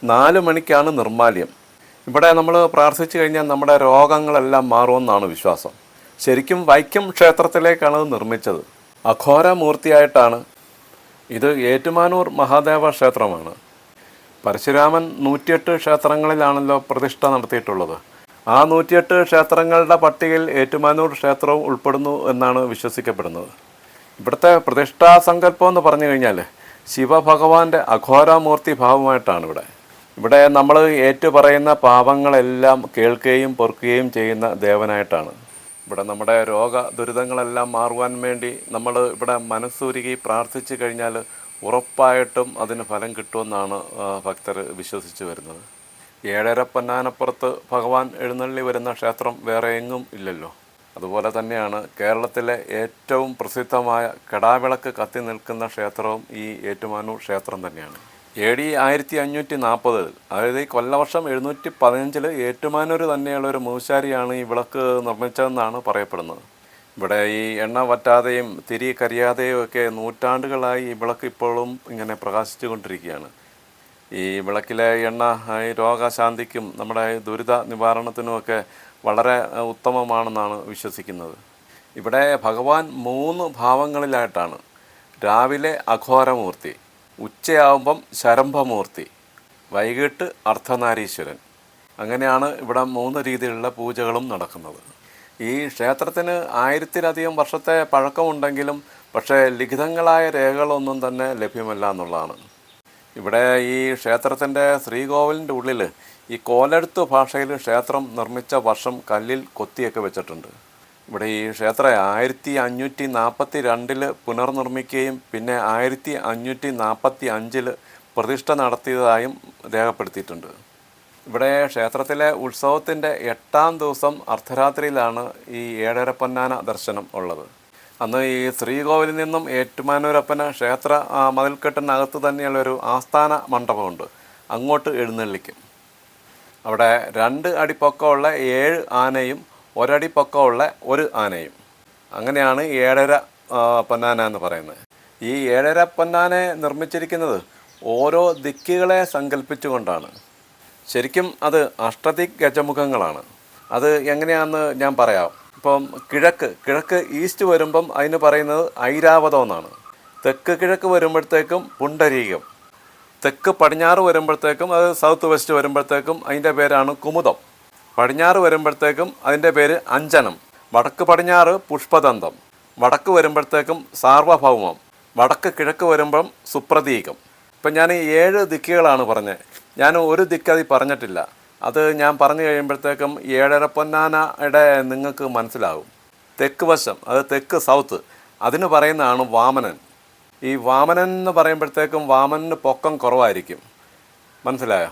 4 മണിക്കാണ് നിർമ്മാല്യം. ഇവിടെ നമ്മൾ പ്രാർത്ഥിച്ചു കഴിഞ്ഞാൽ നമ്മുടെ രോഗങ്ങളെല്ലാം മാറുമെന്നാണ് വിശ്വാസം. ശരിക്കും വൈക്കം ക്ഷേത്രത്തിലേക്കാണ് അത് നിർമ്മിച്ചത്. അഘോരമൂർത്തിയായിട്ടാണ്. ഇത് ഏറ്റുമാനൂർ മഹാദേവ ക്ഷേത്രമാണ്. പരശുരാമൻ 108 ക്ഷേത്രങ്ങളിലാണല്ലോ പ്രതിഷ്ഠ നടത്തിയിട്ടുള്ളത്. ആ 108 ക്ഷേത്രങ്ങളുടെ പട്ടികയിൽ ഏറ്റുമാനൂർ ക്ഷേത്രവും ഉൾപ്പെടുന്നു എന്നാണ് വിശ്വസിക്കപ്പെടുന്നത്. ഇവിടുത്തെ പ്രതിഷ്ഠാ സങ്കല്പം എന്ന് പറഞ്ഞു കഴിഞ്ഞാൽ ശിവഭഗവാന്റെ അഘോരമൂർത്തി ഭാവമായിട്ടാണ് ഇവിടെ നമ്മൾ ഏറ്റുപറയുന്ന പാപങ്ങളെല്ലാം കേൾക്കുകയും പൊറുക്കുകയും ചെയ്യുന്ന ദേവനായിട്ടാണ്. ഇവിടെ നമ്മുടെ രോഗ ദുരിതങ്ങളെല്ലാം മാറുവാൻ വേണ്ടി നമ്മൾ ഇവിടെ മനസ്സുരുകി പ്രാർത്ഥിച്ചു കഴിഞ്ഞാൽ ഉറപ്പായിട്ടും അതിന് ഫലം കിട്ടുമെന്നാണ് ഭക്തർ വിശ്വസിച്ച് വരുന്നത്. ഏഴര പൊന്നാനപ്പുറത്ത് ഭഗവാൻ എഴുന്നള്ളി വരുന്ന ക്ഷേത്രം വേറെ എങ്ങും ഇല്ലല്ലോ. അതുപോലെ തന്നെയാണ് കേരളത്തിലെ ഏറ്റവും പ്രസിദ്ധമായ കെടാവിളക്ക് കത്തി നിൽക്കുന്ന ക്ഷേത്രവും ഈ ഏറ്റുമാനൂർ ക്ഷേത്രം തന്നെയാണ്. AD 1540, അതായത് ഈ കൊല്ലവർഷം 715 ഏറ്റുമാനൂർ തന്നെയുള്ള ഒരു മൂശാരിയാണ് ഈ വിളക്ക് നിർമ്മിച്ചതെന്നാണ് പറയപ്പെടുന്നത്. ഇവിടെ ഈ എണ്ണ വറ്റാതെയും തിരി കരിയാതെയും ഒക്കെ നൂറ്റാണ്ടുകളായി ഈ വിളക്ക് ഇപ്പോഴും ഇങ്ങനെ പ്രകാശിച്ചു കൊണ്ടിരിക്കുകയാണ്. ഈ വിളക്കിലെ എണ്ണ ഈ രോഗശാന്തിക്കും നമ്മുടെ ദുരിത നിവാരണത്തിനുമൊക്കെ വളരെ ഉത്തമമാണെന്നാണ് വിശ്വസിക്കുന്നത്. ഇവിടെ ഭഗവാൻ 3 ഭാവങ്ങളിലായിട്ടാണ്. രാവിലെ അഘോരമൂർത്തി, ഉച്ചയാവുമ്പം ശരംഭമൂർത്തി, വൈകിട്ട് അർദ്ധനാരീശ്വരൻ. അങ്ങനെയാണ് ഇവിടെ 3 രീതിയിലുള്ള പൂജകളും നടക്കുന്നത്. ഈ ക്ഷേത്രത്തിന് 1000-ലധികം വർഷത്തെ പഴക്കമുണ്ടെങ്കിലും പക്ഷേ ലിഖിതങ്ങളായ രേഖകളൊന്നും തന്നെ ലഭ്യമല്ല എന്നുള്ളതാണ്. ഇവിടെ ഈ ക്ഷേത്രത്തിൻ്റെ ശ്രീകോവിലിൻ്റെ ഉള്ളിൽ ഈ കോലെഴുത്ത് ഭാഷയിൽ ക്ഷേത്രം നിർമ്മിച്ച വർഷം കല്ലിൽ കൊത്തിയൊക്കെ വെച്ചിട്ടുണ്ട്. ഇവിടെ ഈ ക്ഷേത്രം 1542 പുനർനിർമ്മിക്കുകയും പിന്നെ 1545 പ്രതിഷ്ഠ നടത്തിയതായും രേഖപ്പെടുത്തിയിട്ടുണ്ട്. ഇവിടെ ക്ഷേത്രത്തിലെ ഉത്സവത്തിൻ്റെ 8ാം ദിവസം അർദ്ധരാത്രിയിലാണ് ഈ ഏഴര പൊന്നാന ദർശനം ഉള്ളത്. അന്ന് ഈ ശ്രീകോവിലിൽ നിന്നും ഏറ്റുമാനൂരപ്പന ക്ഷേത്ര മതിൽക്കെട്ടിനകത്ത് തന്നെയുള്ളൊരു ആസ്ഥാന മണ്ഡപമുണ്ട്. അങ്ങോട്ട് എഴുന്നള്ളിക്കും. അവിടെ 2 അടി പൊക്കമുള്ള 7 ആനയും 1 അടി പൊക്കമുള്ള 1 ആനയും. അങ്ങനെയാണ് ഏഴര പൊന്നാന എന്ന് പറയുന്നത്. ഈ ഏഴര പൊന്നാനെ നിർമ്മിച്ചിരിക്കുന്നത് ഓരോ ദിക്കുകളെ സങ്കല്പിച്ചുകൊണ്ടാണ്. ശരിക്കും അത് അഷ്ടദിക് ഗജമുഖങ്ങളാണ്. അത് എങ്ങനെയാണെന്ന് ഞാൻ പറയാം. ഇപ്പം കിഴക്ക് ഈസ്റ്റ് വരുമ്പം അതിന് പറയുന്നത് ഐരാവതം എന്നാണ്. തെക്ക് കിഴക്ക് വരുമ്പോഴത്തേക്കും പുണ്ടരീകം. തെക്ക് പടിഞ്ഞാറ് വരുമ്പോഴത്തേക്കും അത് സൗത്ത് വെസ്റ്റ് വരുമ്പോഴത്തേക്കും അതിൻ്റെ പേരാണ് കുമുദം. പടിഞ്ഞാറ് വരുമ്പോഴത്തേക്കും അതിൻ്റെ പേര് അഞ്ജനം. വടക്ക് പടിഞ്ഞാറ് പുഷ്പദന്തം. വടക്ക് വരുമ്പോഴത്തേക്കും സാർവഭൗമം. വടക്ക് കിഴക്ക് വരുമ്പം സുപ്രതീകം. ഇപ്പം ഞാൻ 7 ദിക്കുകളാണ് പറഞ്ഞത്. ഞാൻ ഒരു ദിക്കതി പറഞ്ഞിട്ടില്ല. അത് ഞാൻ പറഞ്ഞു കഴിയുമ്പോഴത്തേക്കും ഏഴര പൊന്നാനയുടെ നിങ്ങൾക്ക് മനസ്സിലാകും. തെക്ക് വശം, അത് തെക്ക് സൗത്ത്, അതിന് പറയുന്നതാണ് വാമനൻ. ഈ വാമനൻ എന്ന് പറയുമ്പോഴത്തേക്കും വാമനന് പൊക്കം കുറവായിരിക്കും. മനസ്സിലായോ?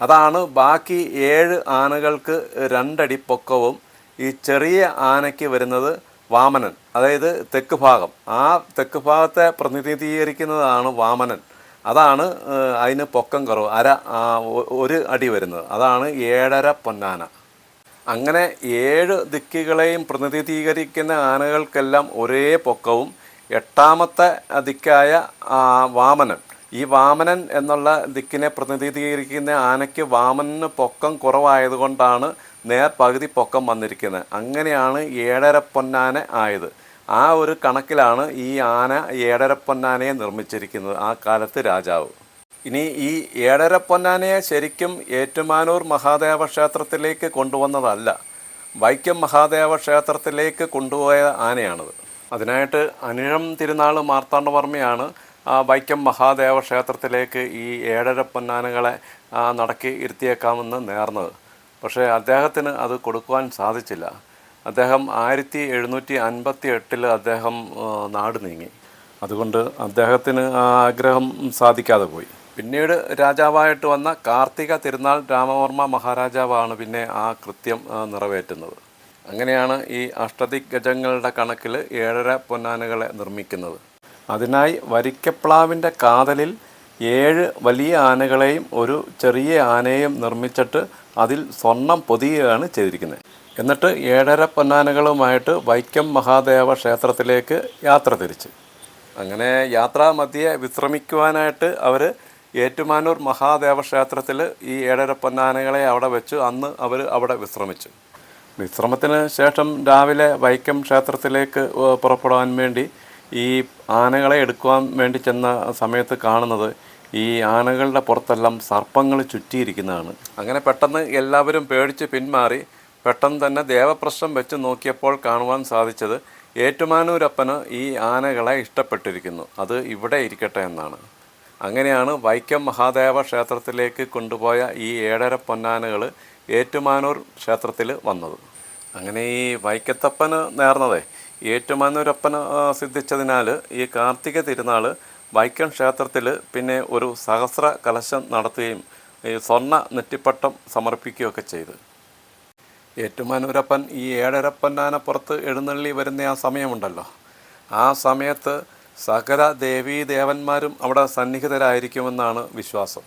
അതാണ് ബാക്കി 7 ആനകൾക്ക് 2 അടി പൊക്കവും ഈ ചെറിയ ആനയ്ക്ക് വരുന്നത് വാമനൻ, അതായത് തെക്ക് ഭാഗം. ആ തെക്ക് ഭാഗത്തെ പ്രതിനിധീകരിക്കുന്നതാണ് വാമനൻ. അതാണ് അതിന് പൊക്കം കുറവ്, 1 അടി വരുന്നത്. അതാണ് ഏഴര പൊന്നാന. അങ്ങനെ 7 ദിക്കുകളെയും പ്രതിനിധീകരിക്കുന്ന ആനകൾക്കെല്ലാം ഒരേ പൊക്കവും 8ാമത്തെ ദിക്കായ വാമനൻ, ഈ വാമനൻ എന്നുള്ള ദിക്കിനെ പ്രതിനിധീകരിക്കുന്ന ആനയ്ക്ക് വാമനന് പൊക്കം കുറവായതുകൊണ്ടാണ് പകുതി പൊക്കം വന്നിരിക്കുന്നത്. അങ്ങനെയാണ് ഏഴര പൊന്നാന ആയത്. ആ ഒരു കണക്കിലാണ് ഈ ആന ഏഴര പൊന്നാനയെ നിർമ്മിച്ചിരിക്കുന്നത്, ആ കാലത്ത് രാജാവ്. ഇനി ഈ ഏഴര പൊന്നാനയെ ശരിക്കും ഏറ്റുമാനൂർ മഹാദേവ ക്ഷേത്രത്തിലേക്ക് കൊണ്ടുവന്നതല്ല, വൈക്കം മഹാദേവ ക്ഷേത്രത്തിലേക്ക് കൊണ്ടുപോയ ആനയാണത്. അതിനായിട്ട് അനിഴം തിരുനാൾ മാർത്താണ്ഡവർമ്മയാണ് വൈക്കം മഹാദേവ ക്ഷേത്രത്തിലേക്ക് ഈ ഏഴര പൊന്നാനകളെ നടക്കി ഇരുത്തിയേക്കാമെന്ന് നേർന്നത്. പക്ഷേ അദ്ദേഹത്തിന് അത് കൊടുക്കുവാൻ സാധിച്ചില്ല. അദ്ദേഹം 1758 അദ്ദേഹം നാട് നീങ്ങി. അതുകൊണ്ട് അദ്ദേഹത്തിന് ആ ആഗ്രഹം സാധിക്കാതെ പോയി. പിന്നീട് രാജാവായിട്ട് വന്ന കാർത്തിക തിരുനാൾ രാമവർമ്മ മഹാരാജാവാണ് പിന്നെ ആ കൃത്യം നിറവേറ്റുന്നത്. അങ്ങനെയാണ് ഈ അഷ്ടദിക് ഗജങ്ങളുടെ കണക്കിൽ ഏഴര പൊന്നാനകളെ നിർമ്മിക്കുന്നത്. അതിനായി വരിക്കപ്ലാവിൻ്റെ കാതലിൽ 7 വലിയ ആനകളെയും ഒരു ചെറിയ ആനയെയും നിർമ്മിച്ചിട്ട് അതിൽ സ്വർണം പൊതിയുകയാണ് ചെയ്തിരിക്കുന്നത്. എന്നിട്ട് ഏഴര പൊന്നാനകളുമായിട്ട് വൈക്കം മഹാദേവ ക്ഷേത്രത്തിലേക്ക് യാത്ര തിരിച്ച്. അങ്ങനെ യാത്രാ മധ്യേ വിശ്രമിക്കുവാനായിട്ട് അവർ ഏറ്റുമാനൂർ മഹാദേവ ക്ഷേത്രത്തിൽ ഈ 7.5 പൊന്നാനകളെ അവിടെ വെച്ച് അന്ന് അവർ അവിടെ വിശ്രമിച്ചു. വിശ്രമത്തിന് ശേഷം രാവിലെ വൈക്കം ക്ഷേത്രത്തിലേക്ക് പുറപ്പെടാൻ വേണ്ടി ഈ ആനകളെ എടുക്കുവാൻ വേണ്ടി ചെന്ന സമയത്ത് കാണുന്നത് ഈ ആനകളുടെ പുറത്തെല്ലാം സർപ്പങ്ങൾ ചുറ്റിയിരിക്കുന്നതാണ്. അങ്ങനെ പെട്ടെന്ന് എല്ലാവരും പേടിച്ച് പിന്മാറി. പെട്ടെന്ന് തന്നെ ദേവപ്രശ്നം വെച്ച് നോക്കിയപ്പോൾ കാണുവാൻ സാധിച്ചത് ഏറ്റുമാനൂരപ്പന് ഈ ആനകളെ ഇഷ്ടപ്പെട്ടിരിക്കുന്നു, അത് ഇവിടെ ഇരിക്കട്ടെ എന്നാണ്. അങ്ങനെയാണ് വൈക്കം മഹാദേവ ക്ഷേത്രത്തിലേക്ക് കൊണ്ടുപോയ ഈ 7.5 പൊന്നാനകൾ ഏറ്റുമാനൂർ ക്ഷേത്രത്തിൽ വന്നത്. അങ്ങനെ ഈ വൈക്കത്തപ്പന് നേർന്നതേ ഏറ്റുമാനൂരപ്പന് സിദ്ധിച്ചതിനാൽ ഈ കാർത്തിക തിരുനാൾ വൈക്കം ക്ഷേത്രത്തിൽ പിന്നെ ഒരു സഹസ്ര കലശം നടത്തുകയും ഈ സ്വർണ്ണ നെറ്റിപ്പട്ടം സമർപ്പിക്കുകയൊക്കെ ചെയ്തു. ഏറ്റുമാനൂരപ്പൻ ഈ 7.5 പൊന്നാനപ്പുറത്ത് എഴുന്നള്ളി വരുന്ന ആ സമയമുണ്ടല്ലോ, ആ സമയത്ത് സകല ദേവീദേവന്മാരും അവിടെ സന്നിഹിതരായിരിക്കുമെന്നാണ് വിശ്വാസം.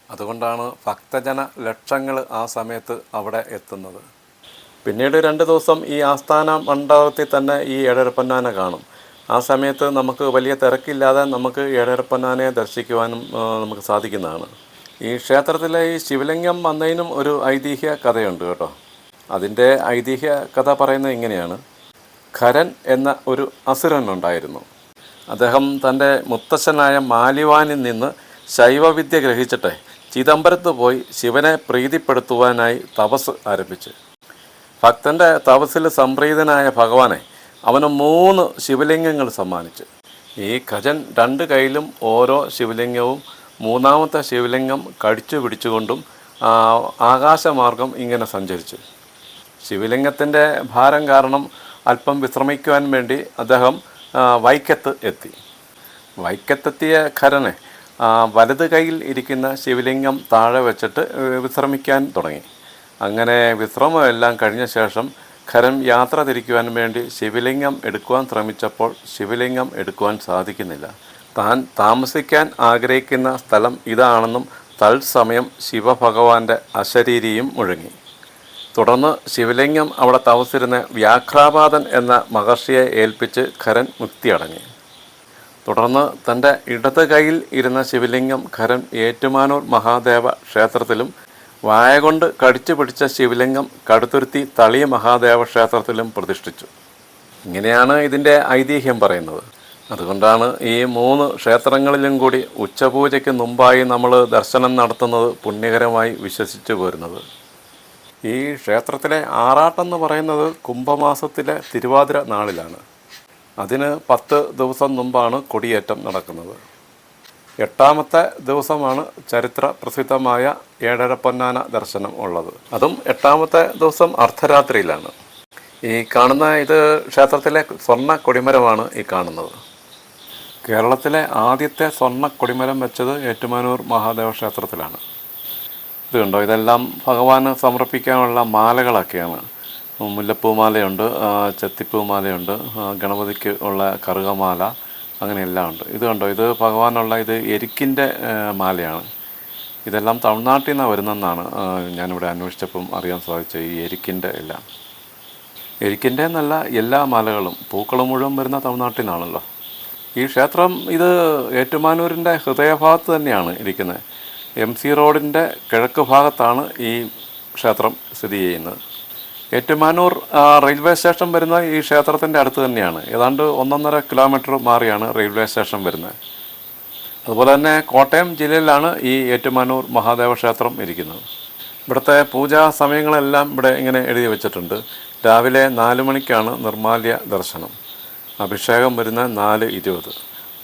അതുകൊണ്ടാണ് ഭക്തജന ലക്ഷങ്ങൾ ആ സമയത്ത് അവിടെ എത്തുന്നത്. പിന്നീട് 2 ദിവസം ഈ ആസ്ഥാന മണ്ഡപത്തിൽ തന്നെ ഈ 7.5 പൊന്നാന കാണും. ആ സമയത്ത് നമുക്ക് വലിയ തിരക്കില്ലാതെ നമുക്ക് 7.5 പൊന്നാനയെ ദർശിക്കുവാനും നമുക്ക് സാധിക്കുന്നതാണ്. ഈ ക്ഷേത്രത്തിലെ ഈ ശിവലിംഗം വന്നതിനും ഒരു ഐതിഹ്യ കഥയുണ്ട് കേട്ടോ. അതിൻ്റെ ഐതിഹ്യ കഥ പറയുന്നത് ഇങ്ങനെയാണ്. ഖരൻ എന്ന ഒരു അസുരനുണ്ടായിരുന്നു. അദ്ദേഹം തൻ്റെ മുത്തശ്ശനായ മാലിവാനിൽ നിന്ന് ശൈവവിദ്യ ഗ്രഹിച്ചിട്ട് ചിദംബരത്ത് പോയി ശിവനെ പ്രീതിപ്പെടുത്തുവാനായി തപസ് ആരംഭിച്ചു. ഭക്തൻ്റെ തപസ്സിൽ സംപ്രീതനായ ഭഗവാനെ അവന് 3 ശിവലിംഗങ്ങൾ സമ്മാനിച്ചു. ഈ ഖജൻ 2 കൈയിലും ഓരോ ശിവലിംഗവും 3ാമത്തെ ശിവലിംഗം കടിച്ചു പിടിച്ചുകൊണ്ടും ആകാശമാർഗം ഇങ്ങനെ സഞ്ചരിച്ചു. ശിവലിംഗത്തിൻ്റെ ഭാരം കാരണം അല്പം വിശ്രമിക്കുവാൻ വേണ്ടി അദ്ദേഹം വൈക്കത്ത് എത്തി. വൈക്കത്തെത്തിയ ഖരനെ വലത് കൈയിൽ ഇരിക്കുന്ന ശിവലിംഗം താഴെ വെച്ചിട്ട് വിശ്രമിക്കാൻ തുടങ്ങി. അങ്ങനെ വിശ്രമമെല്ലാം കഴിഞ്ഞ ശേഷം ഖരൻ യാത്ര തിരിക്കുവാൻ വേണ്ടി ശിവലിംഗം എടുക്കുവാൻ ശ്രമിച്ചപ്പോൾ ശിവലിംഗം എടുക്കുവാൻ സാധിക്കുന്നില്ല. താൻ താമസിക്കാൻ ആഗ്രഹിക്കുന്ന സ്ഥലം ഇതാണെന്നും തത്സമയം ശിവഭഗവാന്റെ അശരീരിയും മുഴങ്ങി. തുടർന്ന് ശിവലിംഗം അവിടെ തപസ്സിരുന്ന വ്യാഘ്രാപാദൻ എന്ന മഹർഷിയെ ഏൽപ്പിച്ച് ഖരൻ മുക്തിയടങ്ങി. തുടർന്ന് തൻ്റെ ഇടത് കൈയിൽ ഇരുന്ന ശിവലിംഗം ഖരൻ ഏറ്റുമാനൂർ മഹാദേവ ക്ഷേത്രത്തിലും വായ കൊണ്ട് കടിച്ചു പിടിച്ച ശിവലിംഗം കടുത്തുരുത്തി തളിയ മഹാദേവ ക്ഷേത്രത്തിലും പ്രതിഷ്ഠിച്ചു. ഇങ്ങനെയാണ് ഇതിൻ്റെ ഐതിഹ്യം പറയുന്നത്. അതുകൊണ്ടാണ് ഈ 3 ക്ഷേത്രങ്ങളിലും കൂടി ഉച്ചപൂജയ്ക്ക് മുമ്പായി നമ്മൾ ദർശനം നടത്തുന്നത് പുണ്യകരമായി വിശ്വസിച്ചു പോരുന്നത്. ഈ ക്ഷേത്രത്തിലെ ആറാട്ടെന്ന് പറയുന്നത് കുംഭമാസത്തിലെ തിരുവാതിര നാളിലാണ്. അതിന് 10 ദിവസം മുമ്പാണ് കൊടിയേറ്റം നടക്കുന്നത്. 8ാമത്തെ ദിവസമാണ് ചരിത്ര പ്രസിദ്ധമായ 7.5 പൊന്നാന ദർശനം ഉള്ളത്. അതും 8ാമത്തെ ദിവസം അർദ്ധരാത്രിയിലാണ്. ഈ കാണുന്ന ഇത് ക്ഷേത്രത്തിലെ സ്വർണ്ണ കൊടിമരമാണ് ഈ കാണുന്നത്. കേരളത്തിലെ ആദ്യത്തെ സ്വർണ്ണ കൊടിമരം വെച്ചത് ഏറ്റുമാനൂർ മഹാദേവ ക്ഷേത്രത്തിലാണ്. ഇത് കണ്ടോ, ഇതെല്ലാം ഭഗവാന് സമർപ്പിക്കാനുള്ള മാലകളൊക്കെയാണ്. മുല്ലപ്പൂമാലയുണ്ട്, ചെത്തിപ്പൂമാലയുണ്ട്, ഗണപതിക്ക് ഉള്ള കറുകമാല, അങ്ങനെയെല്ലാം ഉണ്ട്. ഇത് കണ്ടോ, ഇത് ഭഗവാനുള്ള ഇത് എരിക്കിൻ്റെ മാലയാണ്. ഇതെല്ലാം തമിഴ്നാട്ടിൽ നിന്നാണ് വരുന്നതെന്നാണ് ഞാനിവിടെ അന്വേഷിച്ചപ്പം അറിയാൻ സാധിച്ചത്. ഈ എരിക്കിൻ്റെ എല്ലാം, എരിക്കിൻ്റെ എന്നല്ല എല്ലാ മാലകളും പൂക്കളും മുഴുവൻ വരുന്ന തമിഴ്നാട്ടിൽ നിന്നാണല്ലോ. ഈ ക്ഷേത്രം ഇത് ഏറ്റുമാനൂരിൻ്റെ ഹൃദയഭാഗത്ത് തന്നെയാണ് ഇരിക്കുന്നത്. MC റോഡിൻ്റെ കിഴക്ക് ഭാഗത്താണ് ഈ ക്ഷേത്രം സ്ഥിതി ചെയ്യുന്നത്. ഏറ്റുമാനൂർ റെയിൽവേ സ്റ്റേഷൻ വരുന്ന ഈ ക്ഷേത്രത്തിൻ്റെ അടുത്ത് തന്നെയാണ്. ഏതാണ്ട് 1.5 കിലോമീറ്റർ മാറിയാണ് റെയിൽവേ സ്റ്റേഷൻ വരുന്നത്. അതുപോലെ തന്നെ കോട്ടയം ജില്ലയിലാണ് ഈ ഏറ്റുമാനൂർ മഹാദേവ ക്ഷേത്രം ഇരിക്കുന്നത്. ഇവിടുത്തെ പൂജാ സമയങ്ങളെല്ലാം ഇവിടെ ഇങ്ങനെ എഴുതി വച്ചിട്ടുണ്ട്. രാവിലെ 4 മണിക്കാണ് നിർമാല്യ ദർശനം. അഭിഷേകം വരുന്ന 4:20.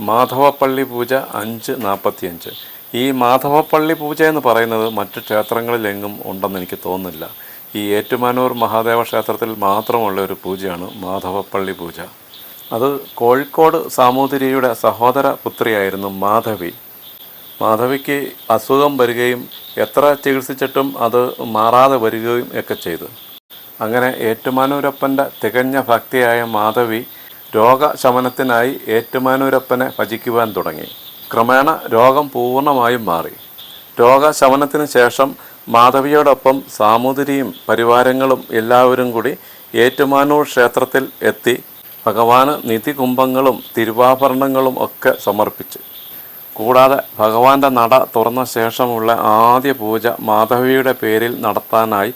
മാധവപ്പള്ളി പൂജ 5:45. ഈ മാധവപ്പള്ളി പൂജ എന്ന് പറയുന്നത് മറ്റ് ക്ഷേത്രങ്ങളിലെങ്ങും ഉണ്ടെന്ന് എനിക്ക് തോന്നുന്നില്ല. ഈ ഏറ്റുമാനൂർ മഹാദേവ ക്ഷേത്രത്തിൽ മാത്രമുള്ള ഒരു പൂജയാണ് മാധവപ്പള്ളി പൂജ. അത് കോഴിക്കോട് സാമൂതിരിയുടെ സഹോദര പുത്രിയായിരുന്നു മാധവി. മാധവിക്ക് അസുഖം വരികയും എത്ര ചികിത്സിച്ചിട്ടും അത് മാറാതെ വരികയും ഒക്കെ ചെയ്തു. അങ്ങനെ ഏറ്റുമാനൂരപ്പൻ്റെ തികഞ്ഞ ഭക്തിയായ മാധവി രോഗശമനത്തിനായി ഏറ്റുമാനൂരപ്പനെ ഭജിക്കുവാൻ തുടങ്ങി. ക്രമേണ രോഗം പൂർണ്ണമായും മാറി. രോഗശമനത്തിന് ശേഷം മാധവിയോടൊപ്പം സാമൂതിരിയും പരിവാരങ്ങളും എല്ലാവരും കൂടി ഏറ്റുമാനൂർ ക്ഷേത്രത്തിൽ എത്തി ഭഗവാന് നിധികുംഭങ്ങളും തിരുവാഭരണങ്ങളും ഒക്കെ സമർപ്പിച്ചു. കൂടാതെ ഭഗവാന്റെ നട തുറന്ന ശേഷമുള്ള ആദ്യ പൂജ മാധവിയുടെ പേരിൽ നടത്താനായി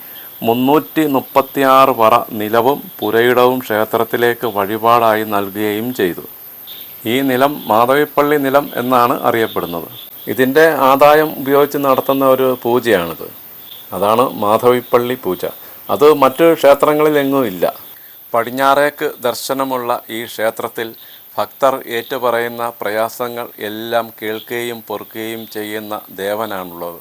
336 പറ നിലവും പുരയിടവും ക്ഷേത്രത്തിലേക്ക് വഴിപാടായി നൽകുകയും ചെയ്തു. ഈ നിലം മാധവിപ്പള്ളി നിലം എന്നാണ് അറിയപ്പെടുന്നത്. ഇതിൻ്റെ ആദായം ഉപയോഗിച്ച് നടത്തുന്ന ഒരു പൂജയാണിത്. അതാണ് മാധവിപ്പള്ളി പൂജ. അത് മറ്റു ക്ഷേത്രങ്ങളിലെങ്ങും ഇല്ല. പടിഞ്ഞാറേക്ക് ദർശനമുള്ള ഈ ക്ഷേത്രത്തിൽ ഭക്തർ ഏറ്റുപറയുന്ന പ്രയാസങ്ങൾ എല്ലാം കേൾക്കുകയും പൊറുക്കുകയും ചെയ്യുന്ന ദേവനാണുള്ളത്.